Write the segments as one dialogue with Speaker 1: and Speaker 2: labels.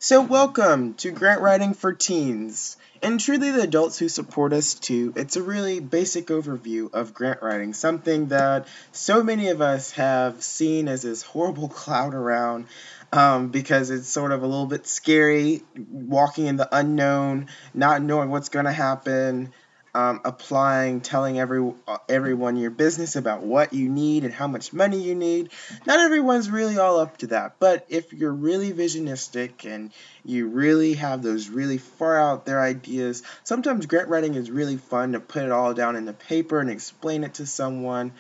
Speaker 1: So welcome to Grantwriting for Teens, and truly the adults who support us too. It's a really basic overview of grant writing, something that so many of us have seen as this horrible cloud around because it's sort of a little bit scary, walking in the unknown, not knowing what's going to happen, applying, telling everyone your business about what you need and how much money you need. Not everyone's really all up to that, but if you're really visionistic and you really have those really far out there ideas, sometimes grant writing is really fun to put it all down in the paper and explain it to someone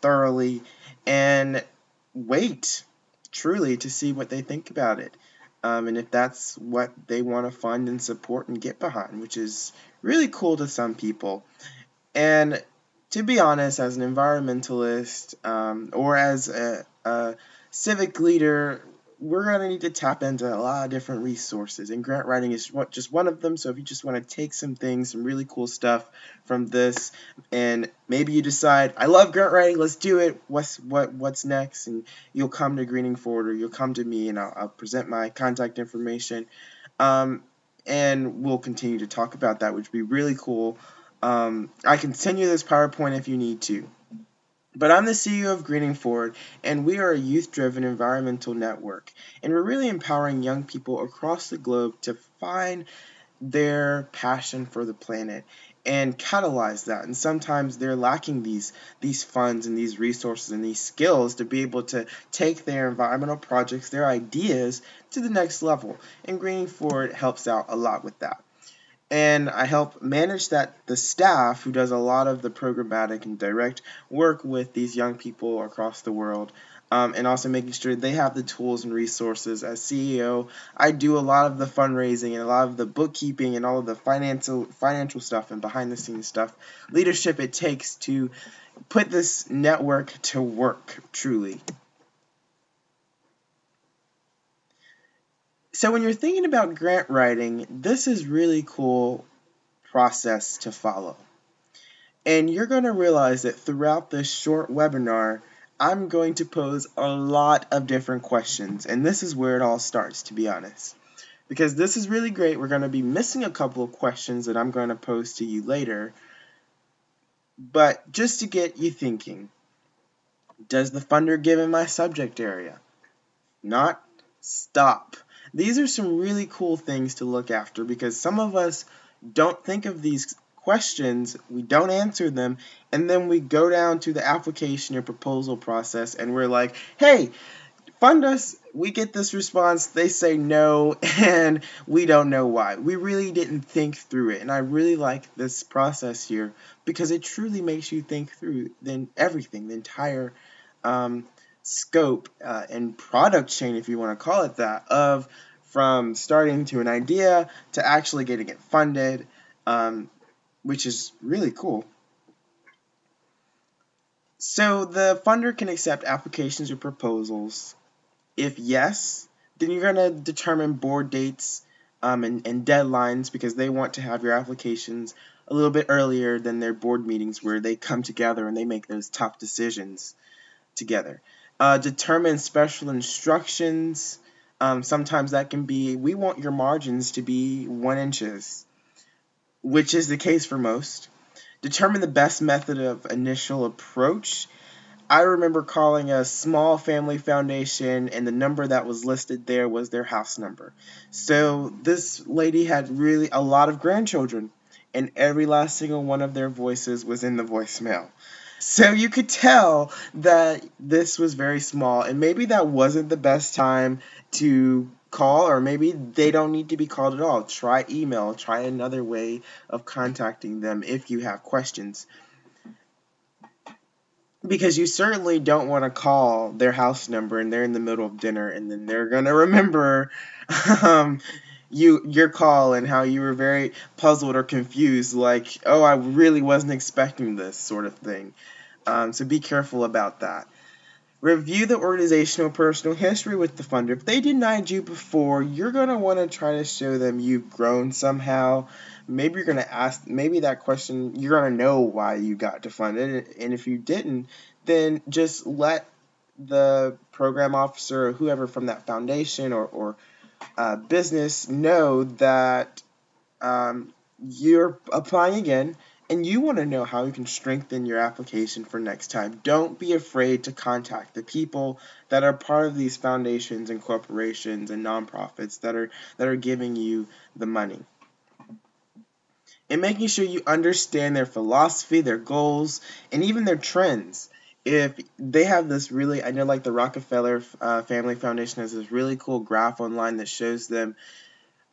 Speaker 1: thoroughly and wait truly to see what they think about it. And if that's what they want to fund and support and get behind, which is really cool to some people. And to be honest, as an environmentalist or as a civic leader, we're going to need to tap into a lot of different resources, and grant writing is just one of them. So if you just want to take some things, some really cool stuff from this, and maybe you decide, I love grant writing, let's do it. What's next? And you'll come to Greening Forward, or you'll come to me, and I'll present my contact information, um, and we'll continue to talk about that, which would be really cool. I can send you this PowerPoint if you need to. But I'm the CEO of Greening Forward, and we are a youth-driven environmental network. And we're really empowering young people across the globe to find their passion for the planet and catalyze that. And sometimes they're lacking these funds and these resources and these skills to be able to take their environmental projects, their ideas, to the next level. And Greening Forward helps out a lot with that, and I help manage the staff who does a lot of the programmatic and direct work with these young people across the world, and also making sure they have the tools and resources. As CEO, I do a lot of the fundraising and a lot of the bookkeeping and all of the financial stuff and behind the scenes stuff, leadership it takes to put this network to work truly. So when you're thinking about grant writing, this is really cool process to follow. And you're going to realize that throughout this short webinar, I'm going to pose a lot of different questions. And this is where it all starts, to be honest. Because this is really great. We're going to be missing a couple of questions that I'm going to pose to you later. But just to get you thinking, does the funder give in my subject area? Not? Stop. These are some really cool things to look after, because some of us don't think of these questions, we don't answer them, and then we go down to the application or proposal process and we're like, hey, fund us. We get this response, they say no, and we don't know why. We really didn't think through it, and I really like this process here because it truly makes you think through everything, the entire scope and product chain, if you want to call it that, of from starting to an idea to actually getting it funded, which is really cool. So the funder can accept applications or proposals. If yes, then you're going to determine board dates and deadlines, because they want to have your applications a little bit earlier than their board meetings where they come together and they make those tough decisions together. Determine special instructions. Sometimes that can be, we want your margins to be 1 inches, which is the case for most. Determine the best method of initial approach. I remember calling a small family foundation, and the number that was listed there was their house number. So this lady had really a lot of grandchildren, and every last single one of their voices was in the voicemail. So you could tell that this was very small, and maybe that wasn't the best time to call, or maybe they don't need to be called at all. Try email, try another way of contacting them if you have questions. Because you certainly don't want to call their house number and they're in the middle of dinner, and then they're going to remember um, your call and how you were very puzzled or confused, like, oh, I really wasn't expecting this sort of thing. So be careful about that. Review the organizational personal history with the funder. If they denied you before, you're going to want to try to show them you've grown somehow. Maybe you're going to ask, maybe that question, you're going to know why you got defunded. And if you didn't, then just let the program officer or whoever from that foundation or business know that you're applying again and you want to know how you can strengthen your application for next time. Don't be afraid to contact the people that are part of these foundations and corporations and nonprofits that are giving you the money. And making sure you understand their philosophy, their goals, and even their trends. If they have this really, I know like the Rockefeller Family Foundation has this really cool graph online that shows them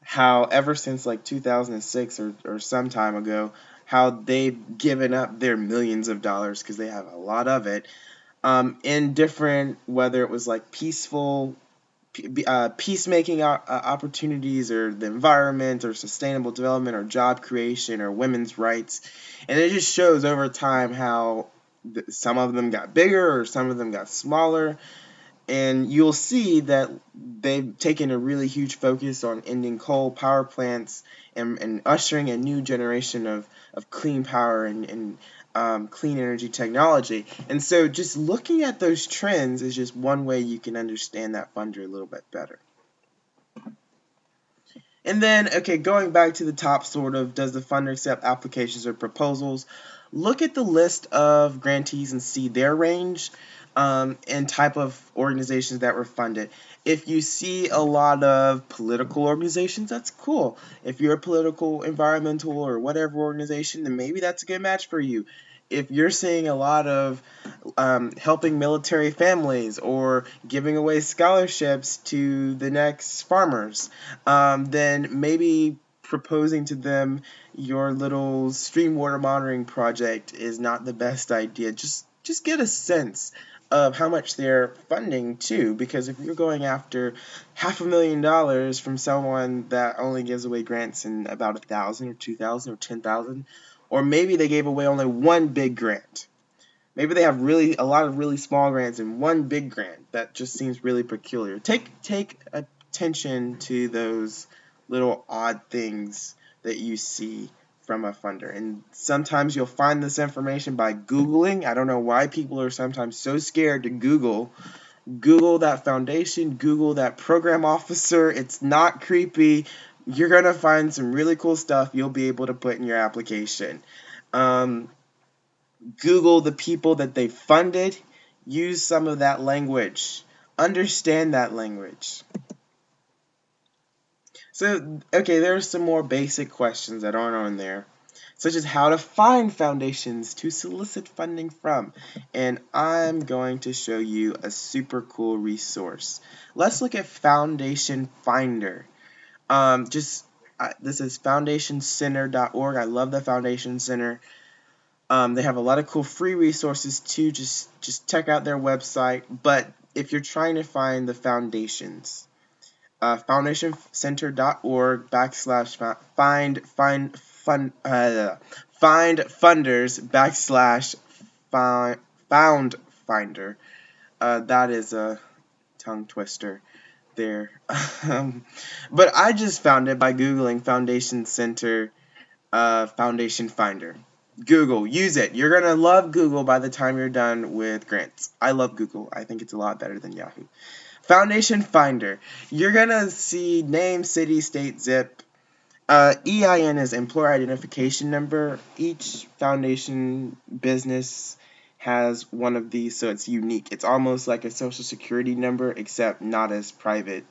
Speaker 1: how ever since like 2006 or some time ago, how they've given up their millions of dollars, because they have a lot of it, in different, whether it was like peacemaking opportunities, or the environment, or sustainable development, or job creation, or women's rights. And it just shows over time how some of them got bigger or some of them got smaller. And you'll see that they've taken a really huge focus on ending coal power plants and ushering a new generation of clean power and clean energy technology. And so just looking at those trends is just one way you can understand that funder a little bit better. And then, okay, going back to the top, sort of, does the funder accept applications or proposals? Look at the list of grantees and see their range and type of organizations that were funded. If you see a lot of political organizations, that's cool. If you're a political, environmental, or whatever organization, then maybe that's a good match for you. If you're seeing a lot of helping military families or giving away scholarships to the next farmers, then maybe proposing to them your little stream water monitoring project is not the best idea. Just get a sense of how much they're funding too, because if you're going after $500,000 from someone that only gives away grants in about 1,000 or 2,000 or 10,000, or maybe they gave away only one big grant. Maybe they have a lot of really small grants and one big grant. That just seems really peculiar. Take attention to those little odd things that you see from a funder. And sometimes you'll find this information by Googling. I don't know why people are sometimes so scared to Google. Google that foundation, Google that program officer. It's not creepy. You're going to find some really cool stuff you'll be able to put in your application. Google the people that they funded. Use some of that language. Understand that language. So, okay, there are some more basic questions that aren't on there, such as how to find foundations to solicit funding from. And I'm going to show you a super cool resource. Let's look at Foundation Finder. This is foundationcenter.org. I love the Foundation Center. They have a lot of cool free resources too. Just check out their website. But if you're trying to find the foundations, foundationcenter.org find funders found finder. That is a tongue twister there. But I just found it by Googling Foundation Center Foundation Finder. Google, use it. You're going to love Google by the time you're done with grants. I love Google. I think it's a lot better than Yahoo. Foundation Finder. You're going to see name, city, state, zip. EIN is employer identification number. Each foundation business has one of these, so it's unique. It's almost like a social security number, except not as private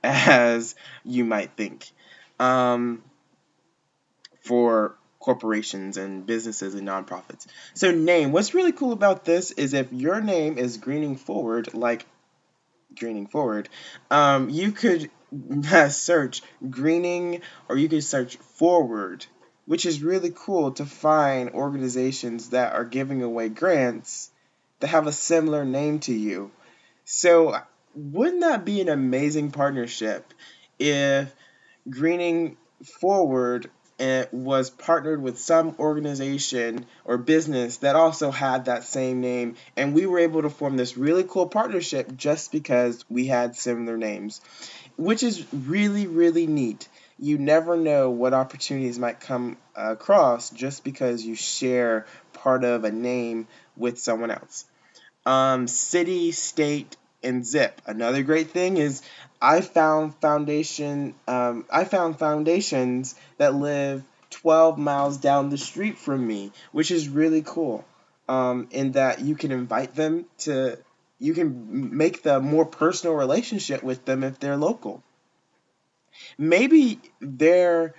Speaker 1: as you might think. For corporations and businesses and nonprofits. So name. What's really cool about this is if your name is Greening Forward, like Greening Forward, you could search Greening, or you could search Forward, which is really cool to find organizations that are giving away grants that have a similar name to you. So wouldn't that be an amazing partnership if Greening Forward was partnered with some organization or business that also had that same name, and we were able to form this really cool partnership just because we had similar names, which is really, really neat. You never know what opportunities might come across just because you share part of a name with someone else. City, state, and zip. Another great thing is I found foundations that live 12 miles down the street from me, which is really cool. In that you can invite them to, you can make the more personal relationship with them if they're local. Maybe their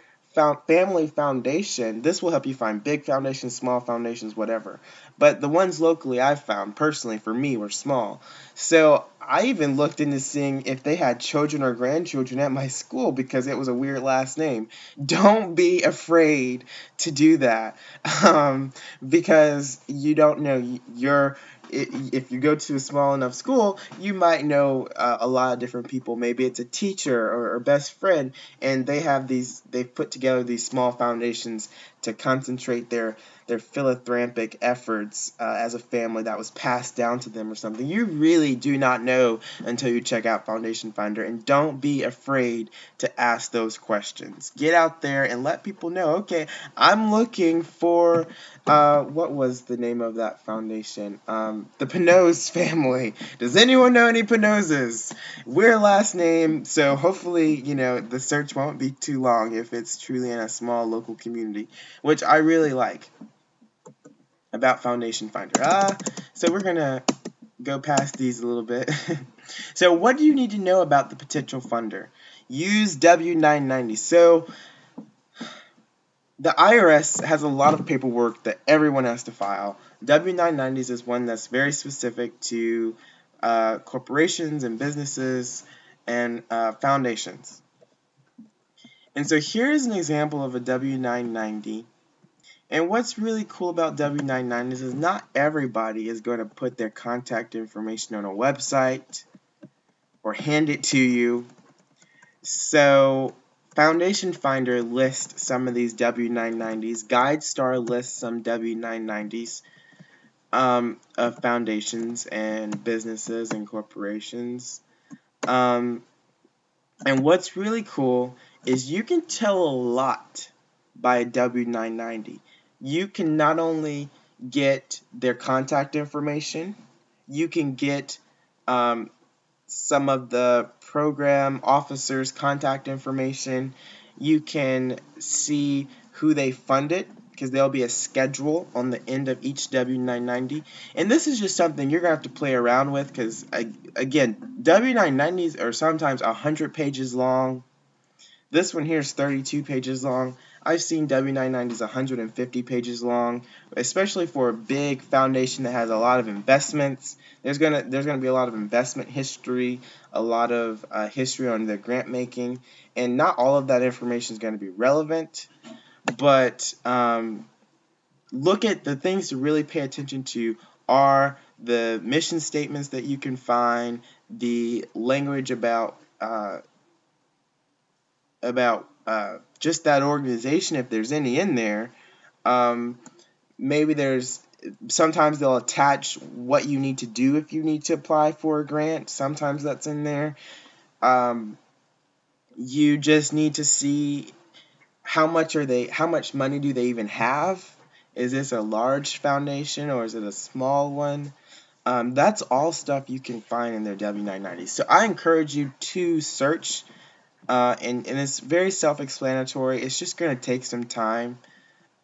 Speaker 1: family foundation, this will help you find big foundations, small foundations, whatever. But the ones locally I found, personally, for me, were small. So I even looked into seeing if they had children or grandchildren at my school because it was a weird last name. Don't be afraid to do that, because you don't know. If you go to a small enough school, you might know a lot of different people. Maybe it's a teacher or best friend, and they've put together these small foundations to concentrate their philanthropic efforts as a family that was passed down to them or something. You really do not know until you check out Foundation Finder, and don't be afraid to ask those questions. Get out there and let people know, okay, I'm looking for, what was the name of that foundation? The Pinose family. Does anyone know any Pinoses? We're last name, so hopefully, the search won't be too long if it's truly in a small local community, which I really like about Foundation Finder. So we're going to go past these a little bit. So what do you need to know about the potential funder? Use W-990. So the IRS has a lot of paperwork that everyone has to file. W-990s is one that's very specific to corporations and businesses and foundations. And so here's an example of a W-990. And what's really cool about W-990s is not everybody is going to put their contact information on a website or hand it to you. So Foundation Finder lists some of these W-990s. GuideStar lists some W-990s of foundations and businesses and corporations. And what's really cool is you can tell a lot by a W-990. You can not only get their contact information, you can get some of the program officers' contact information. You can see who they funded, because there'll be a schedule on the end of each W-990. And this is just something you're going to have to play around with, because, again, W-990s are sometimes 100 pages long. This one here is 32 pages long. I've seen W-990s 150 pages long, especially for a big foundation that has a lot of investments. There's gonna be a lot of investment history, a lot of history on their grant making, and not all of that information is going to be relevant. But look at the things to really pay attention to are the mission statements that you can find, the language about just that organization, if there's any in there. Maybe sometimes they'll attach what you need to do if you need to apply for a grant. Sometimes that's in there. You just need to see how much money do they even have? Is this a large foundation or is it a small one? That's all stuff you can find in their W-990. So I encourage you to search. And it's very self-explanatory. It's just going to take some time,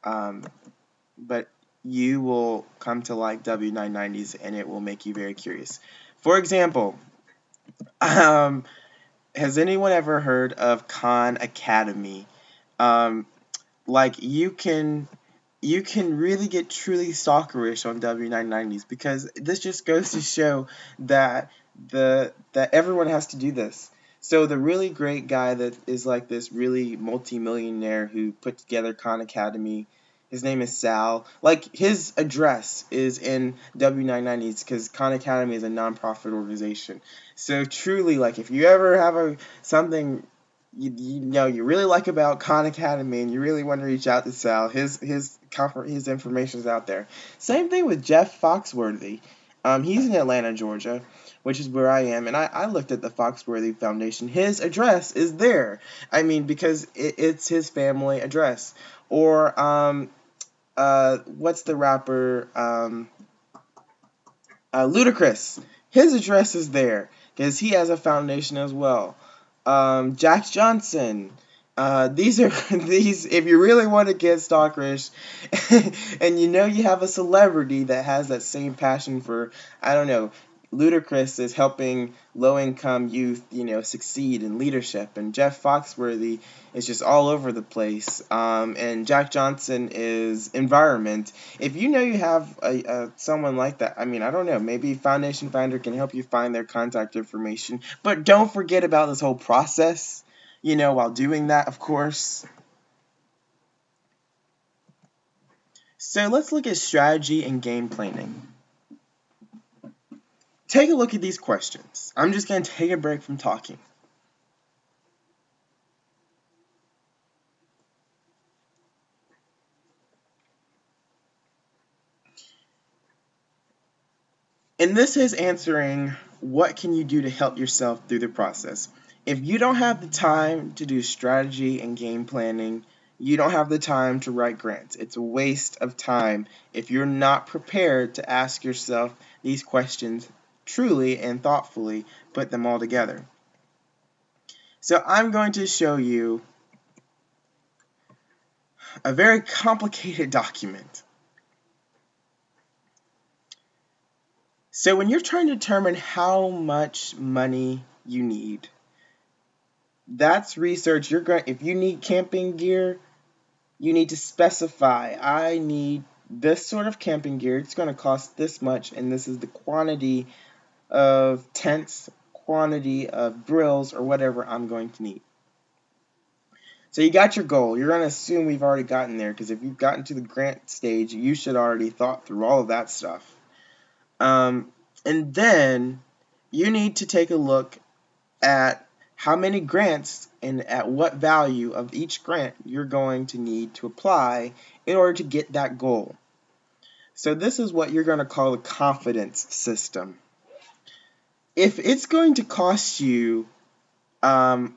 Speaker 1: but you will come to like W-990s, and it will make you very curious. For example, has anyone ever heard of Khan Academy? Like you can really get truly stalkerish on W-990s, because this just goes to show that everyone has to do this. So the really great guy that is like this really multi-millionaire who put together Khan Academy, his name is Sal. Like his address is in W-990s because Khan Academy is a nonprofit organization. So truly, like if you ever have something you really like about Khan Academy and you really want to reach out to Sal, his information is out there. Same thing with Jeff Foxworthy. He's in Atlanta, Georgia, which is where I am, and I looked at the Foxworthy Foundation. His address is there. I mean, because it's his family address. Or what's the rapper? Ludacris. his address is there because he has a foundation as well. Jack Johnson. These are these. If you really want to get stalkerish, and you know you have a celebrity that has that same passion for, I don't know, Ludacris is helping low-income youth, succeed in leadership, and Jeff Foxworthy is just all over the place. And Jack Johnson is environment. If you know you have someone like that, I mean, I don't know, maybe Foundation Finder can help you find their contact information. But don't forget about this whole process, while doing that, of course. So let's look at strategy and game planning. Take a look at these questions. I'm just going to take a break from talking. And this is answering, what can you do to help yourself through the process? If you don't have the time to do strategy and game planning, you don't have the time to write grants. It's a waste of time if you're not prepared to ask yourself these questions truly and thoughtfully, put them all together. So I'm going to show you a very complicated document. So when you're trying to determine how much money you need, that's research. If you need camping gear, you need to specify, I need this sort of camping gear. It's going to cost this much, and this is the quantity of tents, quantity of grills, or whatever I'm going to need. So you got your goal. You're going to assume we've already gotten there, because if you've gotten to the grant stage, you should already thought through all of that stuff. And then you need to take a look at how many grants and at what value of each grant you're going to need to apply in order to get that goal. So this is what you're going to call a confidence system. If it's going to cost you, I'm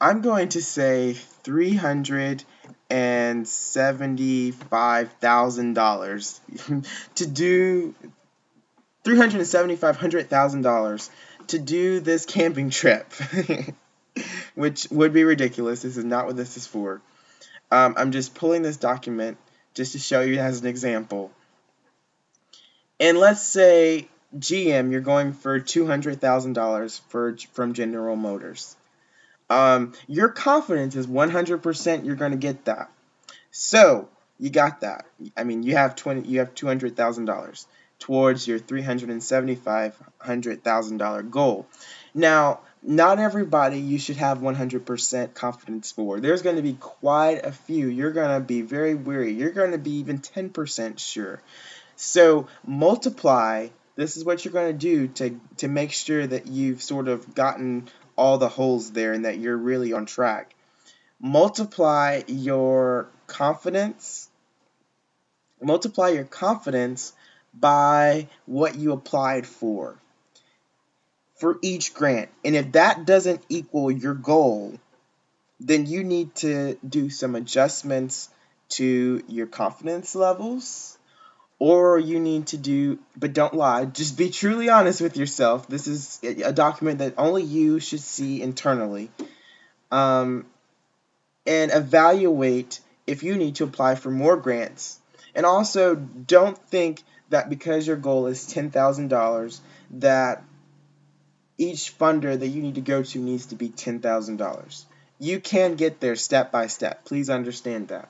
Speaker 1: going to say $375,000 to do $375,000 to do this camping trip, which would be ridiculous. This is not what this is for. I'm just pulling this document just to show you as an example. And let's say GM, you're going for $200,000 from General Motors. Your confidence is 100% you're going to get that. So you got that. I mean, you have $200,000 towards your $375,000 goal. Now, not everybody you should have 100% confidence for. There's going to be quite a few. You're going to be very weary. You're going to be even 10% sure. So multiply. This is what you're going to do to make sure that you've sort of gotten all the holes there and that you're really on track. Multiply your confidence by what you applied for each grant. And if that doesn't equal your goal, then you need to do some adjustments to your confidence levels, or you need to do, but don't lie, just be truly honest with yourself. This is a document that only you should see internally. And evaluate if you need to apply for more grants. And also, don't think that because your goal is $10,000 that each funder that you need to go to needs to be $10,000. You can get there step by step. Please understand that.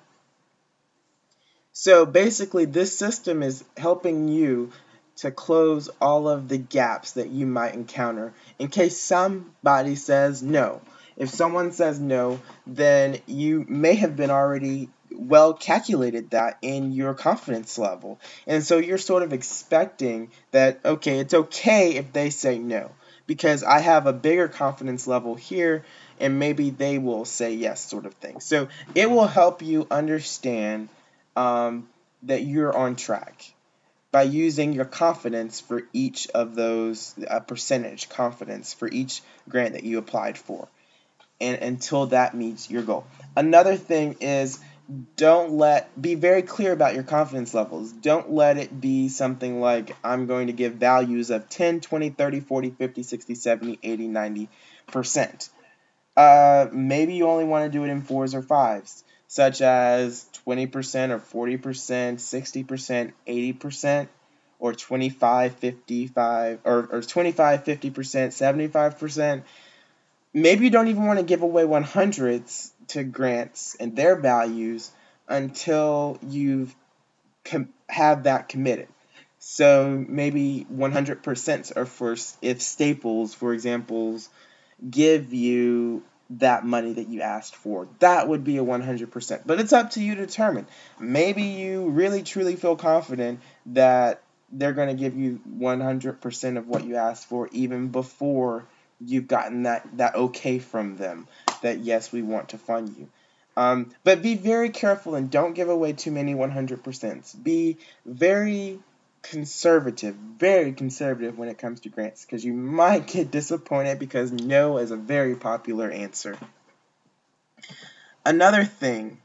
Speaker 1: So basically, this system is helping you to close all of the gaps that you might encounter in case somebody says no. If someone says no, then you may have been already well calculated that in your confidence level. And so you're sort of expecting that, okay, it's okay if they say no, because I have a bigger confidence level here, and maybe they will say yes, sort of thing. So it will help you understand that you're on track by using your confidence for each of those, percentage confidence for each grant that you applied for, and until that meets your goal. Another thing is Be very clear about your confidence levels. Don't let it be something like, I'm going to give values of 10, 20, 30, 40, 50, 60, 70, 80, 90%. Maybe you only want to do it in 4s or 5s, such as 20% or 40%, 60%, 80%, or 25, 55, or 25, 50%, 75%. Maybe you don't even want to give away 100s to grants and their values until you've have that committed. So maybe 100% are for if Staples, for example, give you that money that you asked for. That would be a 100%. But it's up to you to determine. Maybe you really truly feel confident that they're going to give you 100% of what you asked for even before you've gotten that okay from them that yes, we want to fund you. But be very careful and don't give away too many 100%. Be very very conservative when it comes to grants, because you might get disappointed because no is a very popular answer. Another thing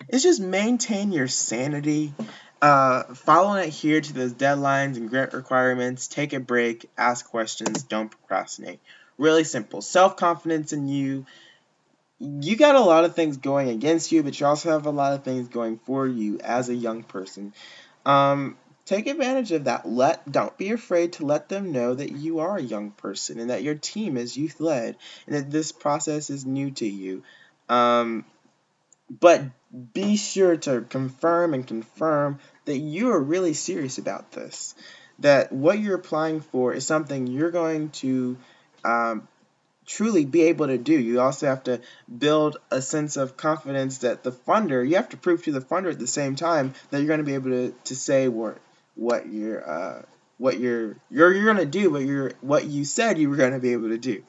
Speaker 1: is just maintain your sanity. Follow and adhere to those deadlines and grant requirements. Take a break, ask questions, don't procrastinate. Really simple. Self-confidence in you. You got a lot of things going against you, but you also have a lot of things going for you as a young person. Take advantage of that. Don't be afraid to let them know that you are a young person and that your team is youth led and that this process is new to you. But be sure to confirm that you are really serious about this. That what you're applying for is something you're going to truly be able to do. You also have to build a sense of confidence that you have to prove to the funder at the same time that you're going to be able to say what you're going to do, what you said you were going to be able to do.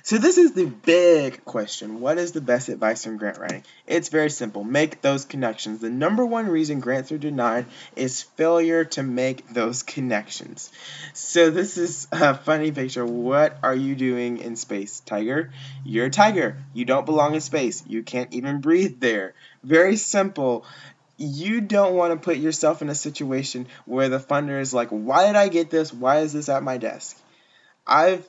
Speaker 1: So this is the big question. What is the best advice from grant writing? It's very simple. Make those connections. The number one reason grants are denied is failure to make those connections. So this is a funny picture. What are you doing in space, tiger? You're a tiger. You don't belong in space. You can't even breathe there. Very simple. You don't want to put yourself in a situation where the funder is like, why did I get this? Why is this at my desk? I've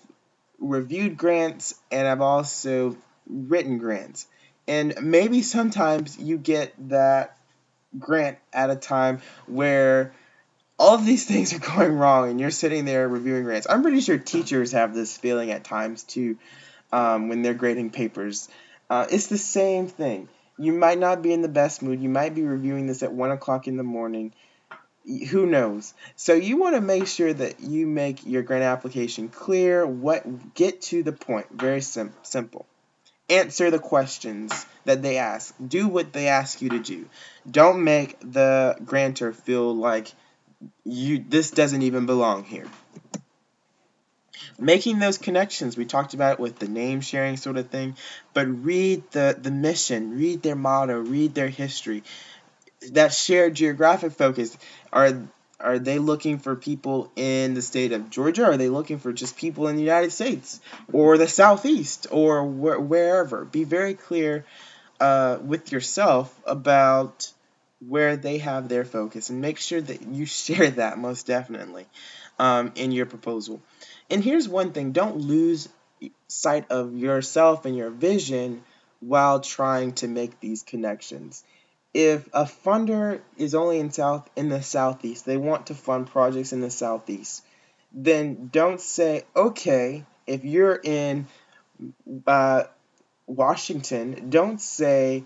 Speaker 1: reviewed grants and I've also written grants. And maybe sometimes you get that grant at a time where all of these things are going wrong and you're sitting there reviewing grants. I'm pretty sure teachers have this feeling at times too when they're grading papers. It's the same thing. You might not be in the best mood. You might be reviewing this at 1 o'clock in the morning. Who knows? So you want to make sure that you make your grant application clear. Get to the point. Very simple. Answer the questions that they ask. Do what they ask you to do. Don't make the grantor feel like this doesn't even belong here. Making those connections, we talked about it with the name sharing sort of thing, but read the mission, read their motto, read their history. That shared geographic focus, are they looking for people in the state of Georgia? Or are they looking for just people in the United States or the Southeast or wherever? Be very clear with yourself about where they have their focus and make sure that you share that most definitely in your proposal. And here's one thing, don't lose sight of yourself and your vision while trying to make these connections. If a funder is only in the Southeast, they want to fund projects in the Southeast, then don't say, okay, if you're in Washington, don't say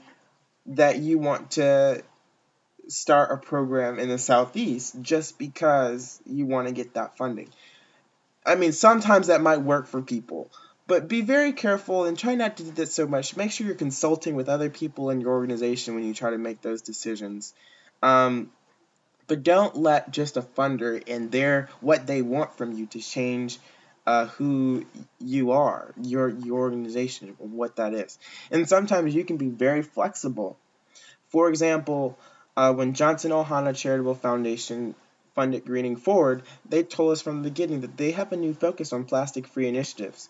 Speaker 1: that you want to start a program in the Southeast just because you want to get that funding. I mean, sometimes that might work for people, but be very careful and try not to do that so much. Make sure you're consulting with other people in your organization when you try to make those decisions. But don't let just a funder and what they want from you to change who you are, your organization, what that is. And sometimes you can be very flexible. For example, when Johnson Ohana Charitable Foundation funded Greening Forward, they told us from the beginning that they have a new focus on plastic-free initiatives.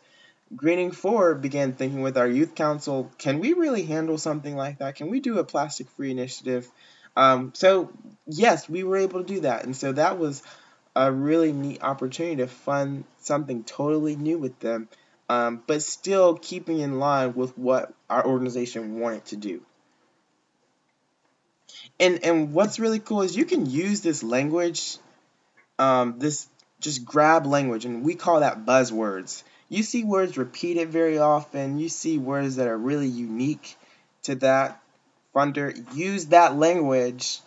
Speaker 1: Greening 4 began thinking with our youth council, can we really handle something like that? Can we do a plastic-free initiative? So yes, we were able to do that. And so that was a really neat opportunity to fund something totally new with them, but still keeping in line with what our organization wanted to do. And what's really cool is you can use this language, this just grab language, and we call that buzzwords. You see words repeated very often. You see words that are really unique to that funder. Use that language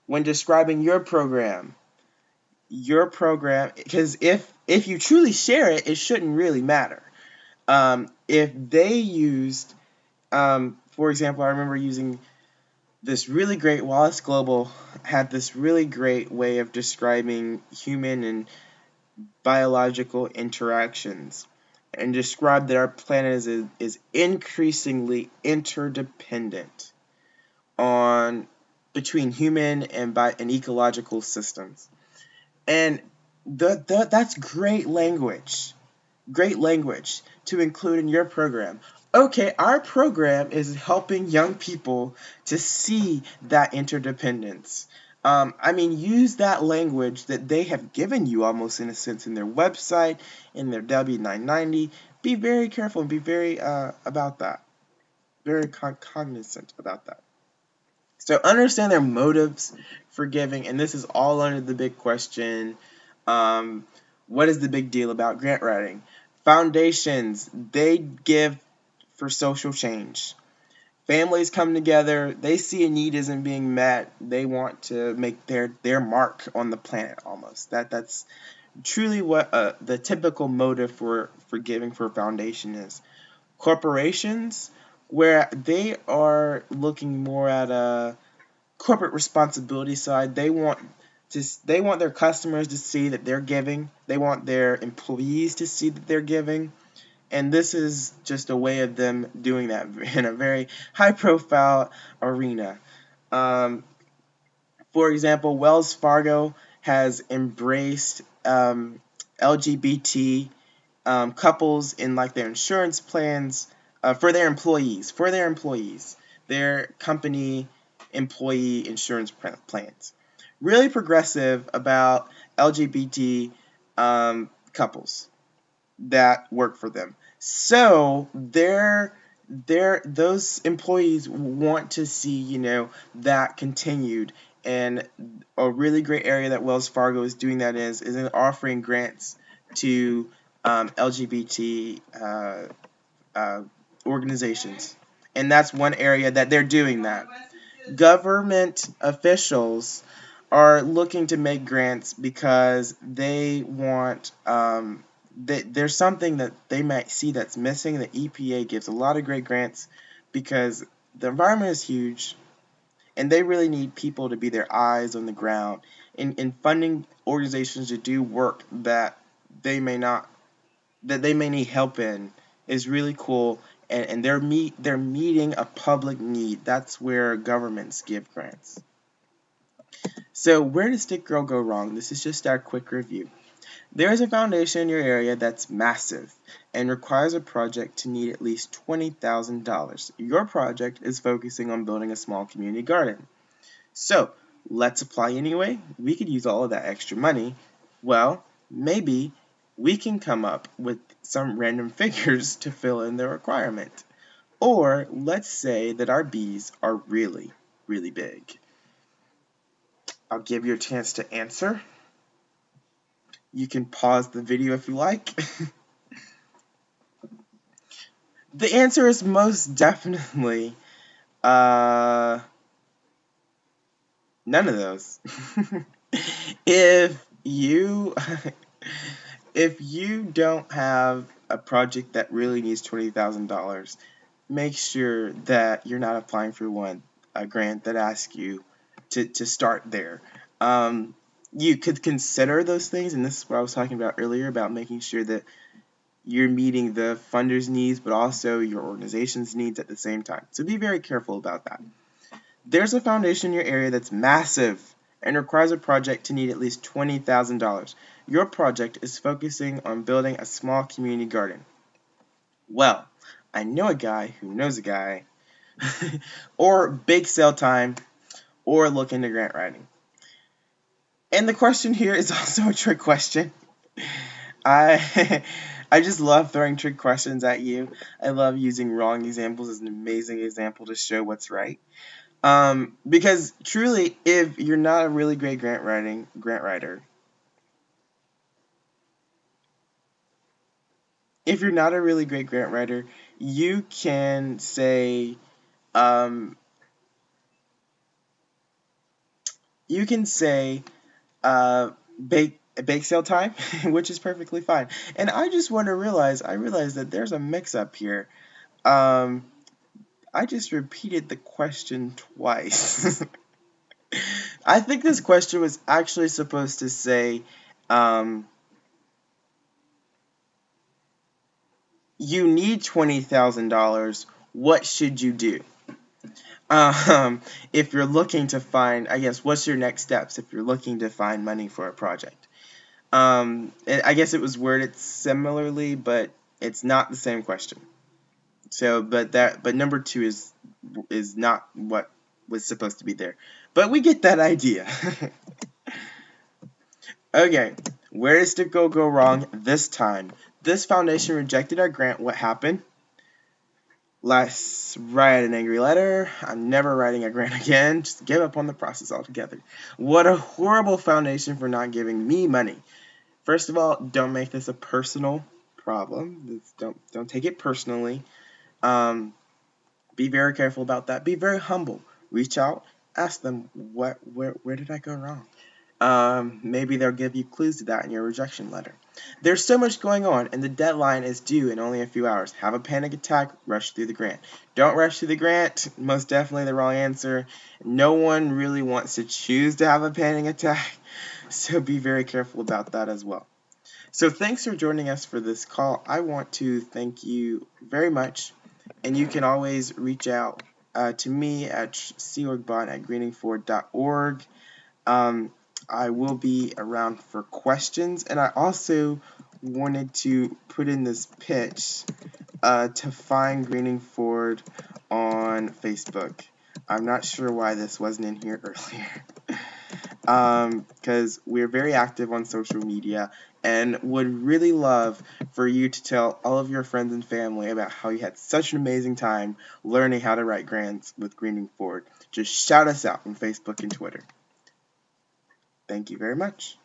Speaker 1: when describing your program. Your program, because if you truly share it, it shouldn't really matter. If they used, for example, I remember using this really great, Wallace Global had this really great way of describing human and biological interactions and described that our planet is increasingly interdependent on between human and ecological systems. And that's great language to include in your program. Okay, our program is helping young people to see that interdependence. I mean, use that language that they have given you almost in a sense in their website, in their W990. Be very careful and be very about that. Very cognizant about that. So understand their motives for giving, and this is all under the big question. Um, what is the big deal about grant writing? Foundations, they give for social change. Families come together, they see a need isn't being met, they want to make their mark on the planet almost. That's truly what the typical motive for giving for a foundation is. Corporations, where they are looking more at a corporate responsibility side, they want their customers to see that they're giving. They want their employees to see that they're giving. And this is just a way of them doing that in a very high profile arena. Um, for example, Wells Fargo has embraced LGBT couples in like their insurance plans for their employees, their company employee insurance plans. Really progressive about LGBT couples that work for them. So those employees want to see, that continued. And a really great area that Wells Fargo is doing that is in offering grants to LGBT organizations. And that's one area that they're doing that. Government officials are looking to make grants because they want there's something that they might see that's missing. The EPA gives a lot of great grants because the environment is huge and they really need people to be their eyes on the ground in funding organizations to do work that they may not that they may need help in is really cool, and they're meeting a public need. That's where governments give grants. So where did Stick Girl go wrong? This is just our quick review. There is a foundation in your area that's massive and requires a project to need at least $20,000. Your project is focusing on building a small community garden. So let's apply anyway. We could use all of that extra money. Well, maybe we can come up with some random figures to fill in the requirement. Or let's say that our bees are really, really big. I'll give you a chance to answer. You can pause the video if you like. The answer is most definitely none of those. If you if you don't have a project that really needs $20,000, make sure that you're not applying for a grant that asks you to start there. You could consider those things, and this is what I was talking about earlier about making sure that you're meeting the funder's needs, but also your organization's needs at the same time. So be very careful about that. There's a foundation in your area that's massive and requires a project to need at least $20,000. Your project is focusing on building a small community garden. Well, I know a guy who knows a guy, or bake sale time, or look into grant writing. And the question here is also a trick question. I I just love throwing trick questions at you. I love using wrong examples as an amazing example to show what's right. Because truly, if you're not a really great grant writer, if you're not a really great grant writer, you can say, um, you can say, bake sale time, which is perfectly fine. And I just want to I realize that there's a mix up here. Um, I just repeated the question twice. I think this question was actually supposed to say, um, you need $20,000. What should you do? If you're looking to find, I guess, what's your next steps if you're looking to find money for a project? I guess it was worded similarly, but it's not the same question. So, but number two is not what was supposed to be there. But we get that idea. Okay, where does it go wrong this time? This foundation rejected our grant. What happened? Let's write an angry letter. I'm never writing a grant again. Just give up on the process altogether. What a horrible foundation for not giving me money. First of all, don't make this a personal problem. Don't take it personally. Be very careful about that. Be very humble. Reach out. Ask them where did I go wrong? Maybe they'll give you clues to that in your rejection letter. There's so much going on, and the deadline is due in only a few hours. Have a panic attack, rush through the grant. Don't rush through the grant, most definitely the wrong answer. No one really wants to choose to have a panic attack, so be very careful about that as well. So thanks for joining us for this call. I want to thank you very much, and you can always reach out to me at corbon@greeningford.org. Um, I will be around for questions, and I also wanted to put in this pitch to find Greeningford on Facebook. I'm not sure why this wasn't in here earlier. Because we're very active on social media and would really love for you to tell all of your friends and family about how you had such an amazing time learning how to write grants with Greeningford. Just shout us out on Facebook and Twitter. Thank you very much.